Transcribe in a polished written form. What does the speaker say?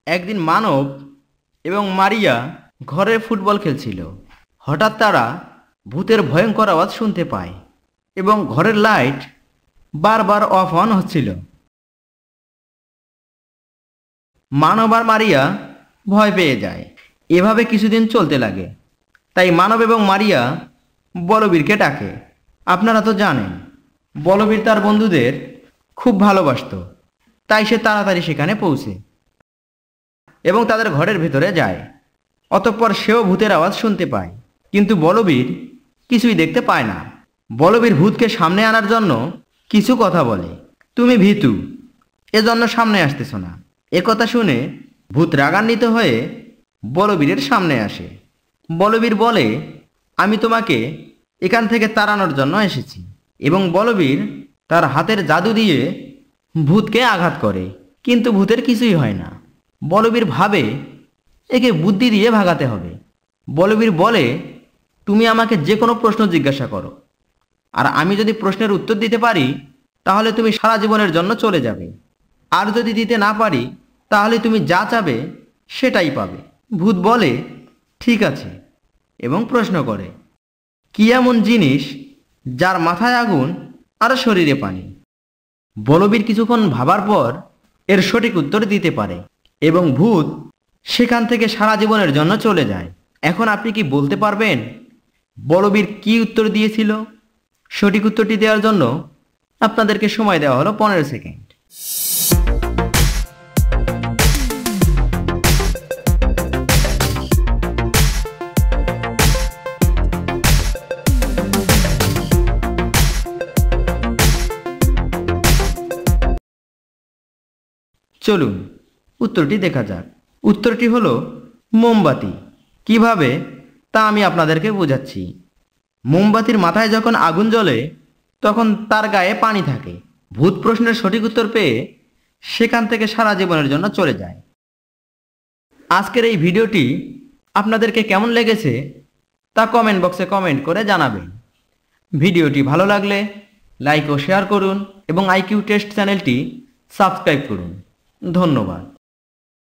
একদিন মানব এবং মারিয়া ঘরে ফুটবল খেলছিল। হঠাৎ তারা ভূতের ভয়ঙ্কর আওয়াজ শুনতে পায় এবং ঘরের লাইট বারবার অফ অন হচ্ছিল। মানব আর মারিয়া ভয় পেয়ে যায়। এভাবে কিছুদিন চলতে লাগে। তাই মানব এবং মারিয়া বলবীরকে ডাকে। আপনারা তো জানেন, বলবীর তার বন্ধুদের খুব ভালোবাসত। তাই সে তাড়াতাড়ি সেখানে পৌঁছে এবং তাদের ঘরের ভেতরে যায়। অতঃপর সেও ভূতের আওয়াজ শুনতে পায়, কিন্তু বলবীর কিছুই দেখতে পায় না। বলবীর ভূতকে সামনে আনার জন্য কিছু কথা বলে। তুমি ভীতু, এজন্য সামনে আসতেছ না। একথা শুনে ভূত রাগান্বিত হয়ে বলবীরের সামনে আসে। বলবীর বলে, আমি তোমাকে এখান থেকে তাড়ানোর জন্য এসেছি। এবং বলবীর তার হাতের জাদু দিয়ে ভূতকে আঘাত করে, কিন্তু ভূতের কিছুই হয় না। বলবীর ভাবে একে বুদ্ধি দিয়ে ভাগাতে হবে। বলবীর বলে, তুমি আমাকে যে কোনো প্রশ্ন জিজ্ঞাসা করো, আর আমি যদি প্রশ্নের উত্তর দিতে পারি তাহলে তুমি সারা জীবনের জন্য চলে যাবে, আর যদি দিতে না পারি তাহলে তুমি যা চাবে সেটাই পাবে। ভূত বলে, ঠিক আছে, এবং প্রশ্ন করে, কি এমন জিনিস যার মাথায় আগুন আর শরীরে পানি? বলবীর কিছুক্ষণ ভাবার পর এর সঠিক উত্তর দিতে পারে এবং ভূত সেখান থেকে সারা জীবনের জন্য চলে যায়। এখন আপনি কি বলতে পারবেন বলবীর কি উত্তর দিয়েছিল? সঠিক উত্তরটি দেওয়ার জন্য আপনাদেরকে সময় দেওয়া হলো 15 সেকেন্ড। চলুন উত্তরটি দেখা যাক। উত্তরটি হলো মোমবাতি। কিভাবে তা আমি আপনাদেরকে বোঝাচ্ছি। মোমবাতির মাথায় যখন আগুন জ্বলে তখন তার গায়ে পানি থাকে। ভূত প্রশ্নের সঠিক উত্তর পেয়ে সেখান থেকে সারা জীবনের জন্য চলে যায়। আজকের এই ভিডিওটি আপনাদেরকে কেমন লেগেছে তা কমেন্ট বক্সে কমেন্ট করে জানাবেন। ভিডিওটি ভালো লাগলে লাইক ও শেয়ার করুন এবং আইকিউ টেস্ট চ্যানেলটি সাবস্ক্রাইব করুন। ধন্যবাদ।